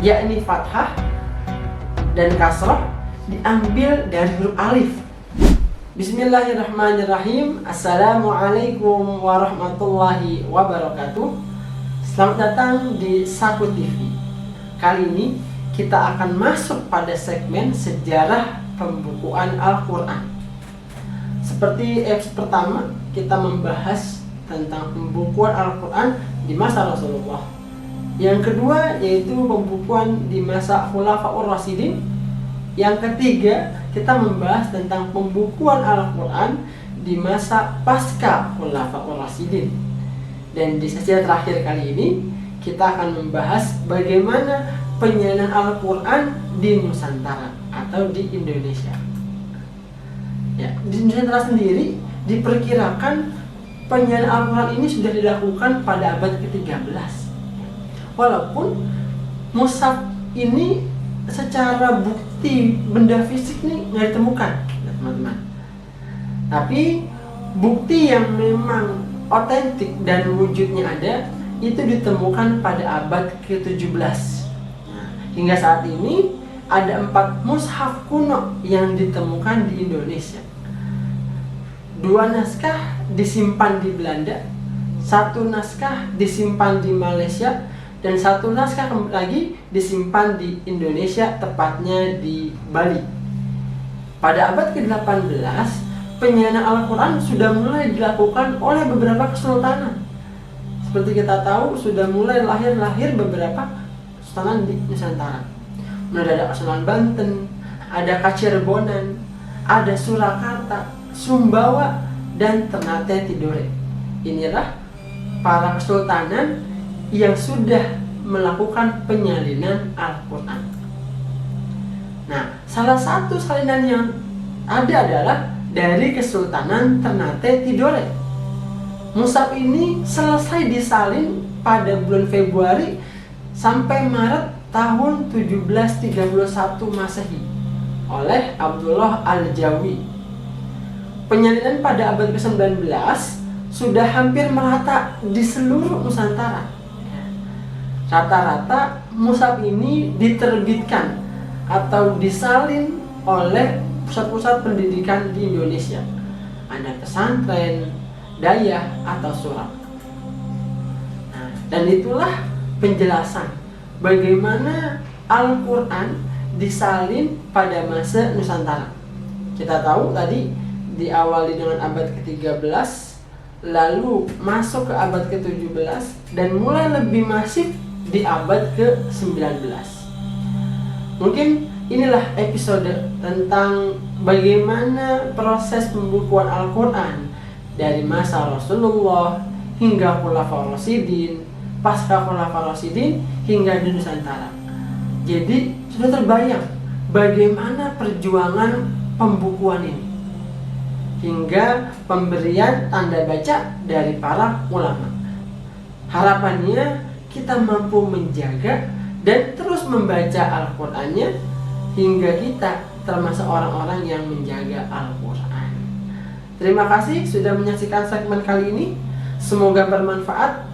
yakni fathah dan kasrah diambil dari huruf alif. Bismillahirrahmanirrahim. Assalamualaikum warahmatullahi wabarakatuh. Selamat datang di Saku TV. Kali ini kita akan masuk pada segmen sejarah pembukuan Al-Quran. Seperti episode pertama, kita membahas tentang pembukuan Al-Quran di masa Rasulullah. Yang kedua yaitu pembukuan di masa Khulafaur Rasyidin. Yang ketiga, kita membahas tentang pembukuan Al-Quran di masa pasca Khulafaur Rasyidin. Dan di sesi terakhir kali ini, kita akan membahas bagaimana penyalinan Al-Quran di Nusantara atau di Indonesia. Ya, di Nusantara sendiri diperkirakan penyalinan Al-Quran ini sudah dilakukan pada abad ke-13. Walaupun mushaf ini secara bukti benda fisik nih nggak ditemukan, ya, teman-teman. Tapi bukti yang memang otentik dan wujudnya ada itu ditemukan pada abad ke-17. Nah, hingga saat ini ada 4 mushaf kuno yang ditemukan di Indonesia. 2 naskah disimpan di Belanda, 1 naskah disimpan di Malaysia, dan 1 naskah lagi disimpan di Indonesia, tepatnya di Bali. Pada abad ke-18, penyalinan Al-Quran sudah mulai dilakukan oleh beberapa kesultanan. Seperti kita tahu, sudah mulai lahir beberapa kesultanan di Nusantara. Mulai ada Kesultanan Banten, ada Kacirebonan, ada Surakarta, Sumbawa, dan Ternate Tidore. Inilah para kesultanan yang sudah melakukan penyalinan Al-Quran. Nah, salah satu salinan yang ada adalah dari Kesultanan Ternate Tidore. Mushaf ini selesai disalin pada bulan Februari sampai Maret tahun 1731 Masehi oleh Abdullah Al-Jawi. Penyalinan pada abad ke-19 sudah hampir merata di seluruh Nusantara. Rata-rata mushaf ini diterbitkan atau disalin oleh pusat-pusat pendidikan di Indonesia. Ada pesantren, dayah, atau surah. Nah, dan itulah penjelasan bagaimana Al-Quran disalin pada masa Nusantara. Kita tahu tadi diawali dengan abad ke-13, lalu masuk ke abad ke-17, dan mulai lebih masif di abad ke-19. Mungkin inilah episode tentang bagaimana proses pembukuan Al-Quran dari masa Rasulullah hingga Khulafaur Rasyidin, pasca Khulafaur Rasyidin, hingga di Nusantara. Jadi sudah terbayang bagaimana perjuangan pembukuan ini hingga pemberian tanda baca dari para ulama. Harapannya kita mampu menjaga dan terus membaca Al-Qurannya hingga kita termasuk orang-orang yang menjaga Al-Quran. Terima kasih sudah menyaksikan segmen kali ini. Semoga bermanfaat.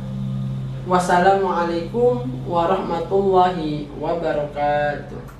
Wassalamualaikum warahmatullahi wabarakatuh.